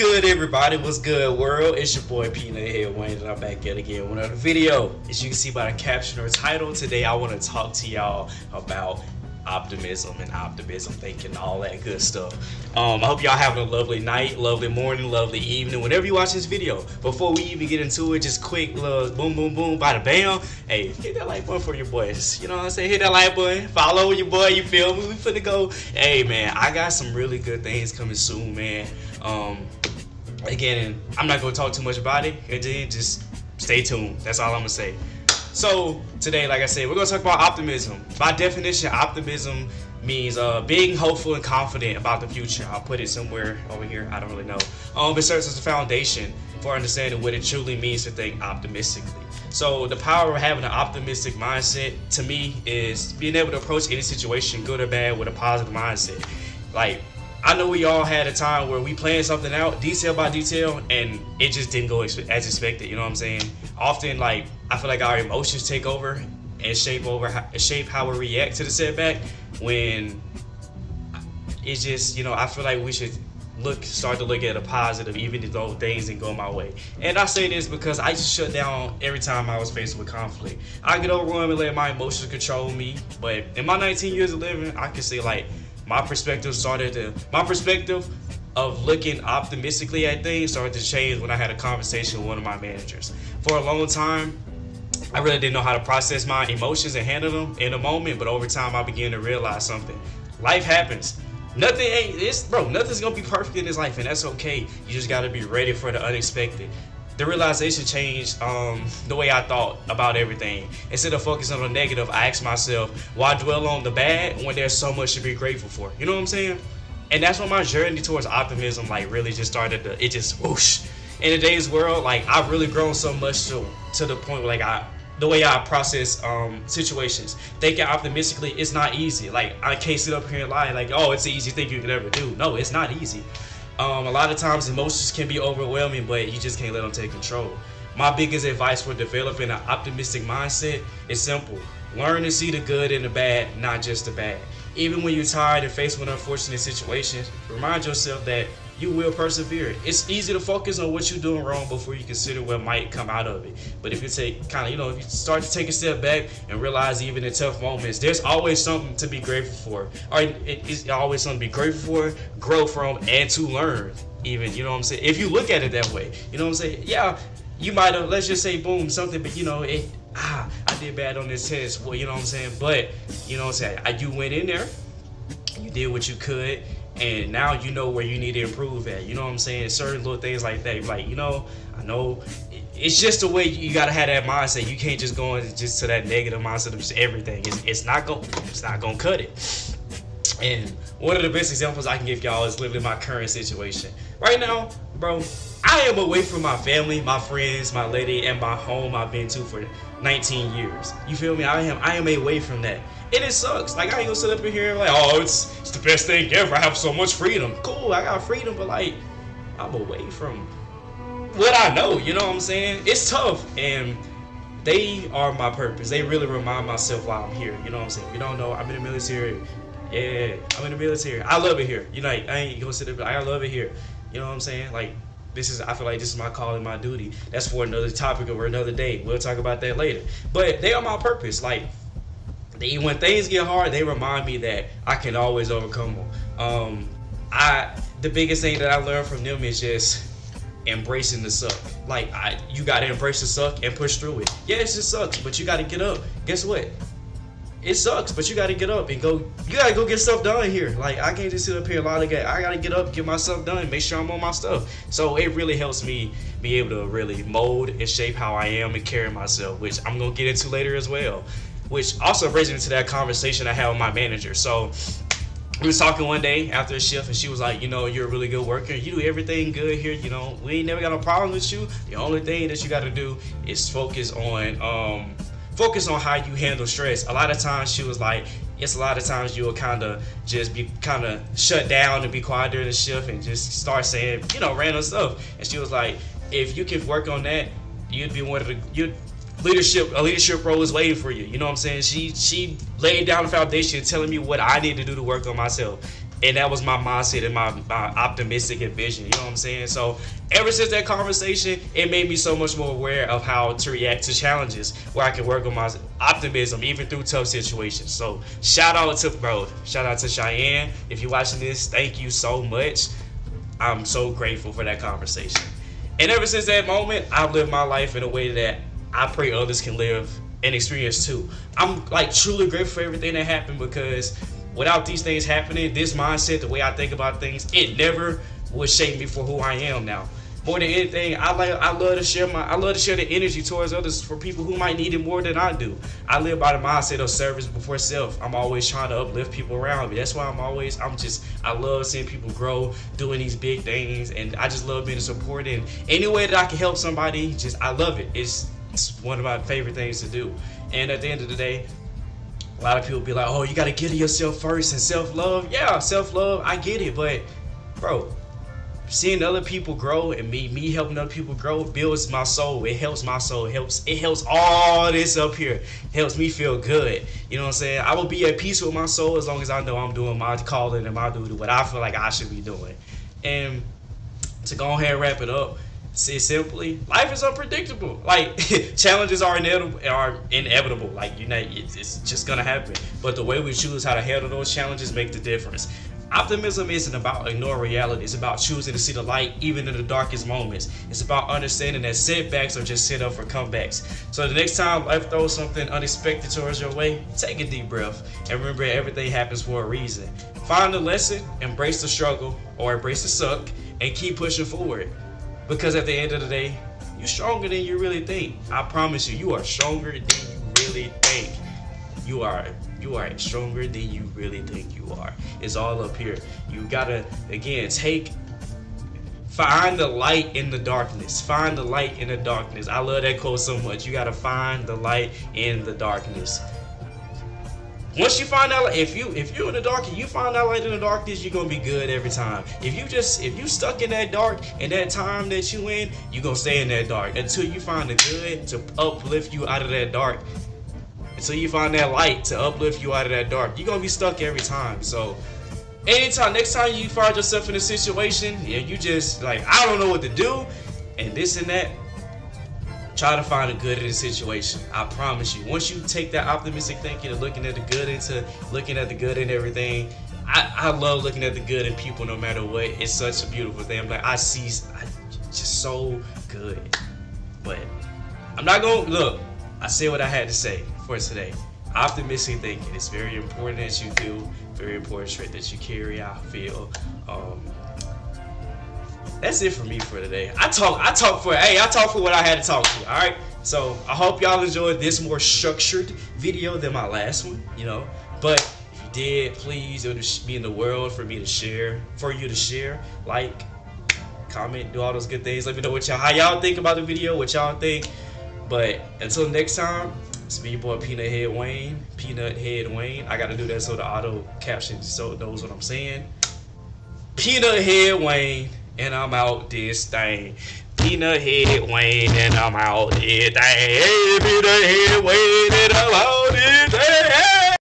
good, everybody? What's good, world? It's your boy Peanut Head Wayne, and I'm back yet again with another video. As you can see by the caption or title, today I want to talk to y'all about optimism and optimism thinking, all that good stuff. I hope y'all having a lovely night, lovely morning, lovely evening, whenever you watch this video. Before we even get into it, just quick little boom, boom, boom, bada bam. Hey, hit that like button for your boys. You know what I'm saying? Hit that like button. Follow your boy. You feel me? We finna go. Hey, man, I got some really good things coming soon, man. Again, I'm not gonna talk too much about it. And then just stay tuned. That's all I'm gonna say. So today, like I said, we're gonna talk about optimism. By definition, optimism means being hopeful and confident about the future. I'll put it somewhere over here. I don't really know. It serves as a foundation for understanding what it truly means to think optimistically. So the power of having an optimistic mindset, to me, is being able to approach any situation, good or bad, with a positive mindset. Like, I know we all had a time where we planned something out detail by detail and it just didn't go as expected, you know what I'm saying? Often, like, I feel like our emotions take over and shape how we react to the setback, when it's just, you know, I feel like we should start to look at a positive even though things didn't go my way. And I say this because I just shut down every time I was faced with conflict. I get overwhelmed and let my emotions control me, but in my 19 years of living, I can say, like, my perspective of looking optimistically at things started to change when I had a conversation with one of my managers. For a long time, I really didn't know how to process my emotions and handle them in a moment, but over time I began to realize something. Life happens. Nothing's gonna be perfect in this life, and that's okay. You just gotta be ready for the unexpected. The realization changed the way I thought about everything. Instead of focusing on the negative, I asked myself, why dwell on the bad when there's so much to be grateful for? You know what I'm saying? And that's when my journey towards optimism, like, really just started to, it just whoosh. In today's world, like, I've really grown so much to the point where, like, the way I process situations. Thinking optimistically, it's not easy. Like, I can't sit up here and lie like, oh, it's the easiest thing you could ever do. No, it's not easy. A lot of times emotions can be overwhelming, but you just can't let them take control. My biggest advice for developing an optimistic mindset is simple. Learn to see the good in the bad, not just the bad. Even when you're tired and faced with unfortunate situations, remind yourself that you will persevere. It's easy to focus on what you're doing wrong before you consider what might come out of it. But if you take if you start to take a step back and realize even in tough moments, there's always something to be grateful for. Or it's always something to be grateful for, grow from, and to learn. Even, you know what I'm saying? If you look at it that way, you know what I'm saying? Yeah, you might have, let's just say, boom, something, but I did bad on this test. Well, you know what I'm saying? But, you know what I'm saying? You went in there, you did what you could, and now you know where you need to improve at. You know what I'm saying? Certain little things like that. Like, I know it's just the way you gotta have that mindset. You can't just go into just to that negative mindset of just everything. It's not gonna cut it. And one of the best examples I can give y'all is living in my current situation. Right now, bro, I am away from my family, my friends, my lady, and my home I've been to for 19 years. You feel me? I am away from that. And it sucks. Like, I ain't gonna sit up in here and like, oh, it's the best thing ever. I have so much freedom. Cool, I got freedom, but, like, I'm away from what I know. You know what I'm saying? It's tough, and they are my purpose. They really remind myself why I'm here. You know what I'm saying? If you don't know, I'm in the military. Yeah, I'm in the military. I love it here. You know, I ain't gonna sit up. I love it here. You know what I'm saying? Like, I feel like this is my calling, my duty. That's for another topic or another day. We'll talk about that later. But they are my purpose. Like, when things get hard, they remind me that I can always overcome them. The biggest thing that I learned from them is just embracing the suck. Like, you gotta embrace the suck and push through it. Yes, it sucks, but you gotta get up. Guess what? It sucks, but you gotta get up and go. You gotta go get stuff done here. Like, I can't just sit up here a lot of guys. I gotta get up, get my stuff done, make sure I'm on my stuff. So it really helps me be able to really mold and shape how I am and carry myself, which I'm gonna get into later as well. Which also brings me to that conversation I had with my manager. So we was talking one day after a shift, and she was like, you're a really good worker. You do everything good here. We ain't never got no problem with you. The only thing that you got to do is focus on how you handle stress. A lot of times, she was like, it's a lot of times you will kind of just be kind of shut down and be quiet during the shift and just start saying, random stuff. And she was like, if you can work on that, you'd be one of the a leadership role is waiting for you. You know what I'm saying? She laid down the foundation telling me what I need to do to work on myself. And that was my mindset and my optimistic vision. You know what I'm saying? So ever since that conversation, it made me so much more aware of how to react to challenges, where I can work on my optimism even through tough situations. So shout out to Cheyenne. If you're watching this, thank you so much. I'm so grateful for that conversation. And ever since that moment, I've lived my life in a way that I pray others can live and experience too. I'm like truly grateful for everything that happened, because without these things happening, this mindset, the way I think about things, it never would shape me for who I am now. More than anything, I love to share the energy towards others for people who might need it more than I do. I live by the mindset of service before self. I'm always trying to uplift people around me. That's why I love seeing people grow, doing these big things, and I just love being a support. And any way that I can help somebody, I love it. It's one of my favorite things to do. And at the end of the day, a lot of people be like, oh, you got to get to yourself first and self-love. Yeah, self-love, I get it. But, bro, seeing other people grow and me helping other people grow builds my soul. It helps my soul. It helps all this up here. It helps me feel good. You know what I'm saying? I will be at peace with my soul as long as I know I'm doing my calling and my duty, what I feel like I should be doing. And to go ahead and wrap it up, say simply, life is unpredictable. Like, challenges are inevitable. Like, it's just gonna happen. But the way we choose how to handle those challenges make the difference. Optimism isn't about ignoring reality. It's about choosing to see the light even in the darkest moments. It's about understanding that setbacks are just set up for comebacks. So the next time life throws something unexpected towards your way, take a deep breath and remember everything happens for a reason. Find the lesson, embrace the struggle or embrace the suck, and keep pushing forward. Because at the end of the day, you're stronger than you really think. I promise you, you are stronger than you really think. You are stronger than you really think you are. It's all up here. You gotta, again, find the light in the darkness. Find the light in the darkness. I love that quote so much. You gotta find the light in the darkness. Once you find out, if you're in the dark and you find that light in the darkness, you're gonna be good every time. If you stuck in that dark and that time that you in, you're gonna stay in that dark until you find the good to uplift you out of that dark. Until you find that light to uplift you out of that dark, you're gonna be stuck every time. So next time you find yourself in a situation and you just like, I don't know what to do and this and that, try to find the good in the situation. I promise you, once you take that optimistic thinking and looking at the good in everything, I love looking at the good in people no matter what. It's such a beautiful thing. I'm like, it's just so good. But I'm not gonna look. I said what I had to say for today. Optimistic thinking. It's very important that you do. Very important trait that you carry. I feel. That's it for me for today. I talk for what I had to talk to. All right. So I hope y'all enjoyed this more structured video than my last one. But if you did, please, it would mean the world for you to share, like, comment, do all those good things. Let me know how y'all think about the video, what y'all think. But until next time, it's me, your boy Peanut Head Wayne. I gotta do that so the auto caption knows what I'm saying. Peanut Head Wayne. And I'm out this thing. Peanut Head Wayne, and I'm out this thing. Hey, Peanut Head Wayne, and I'm out this thing.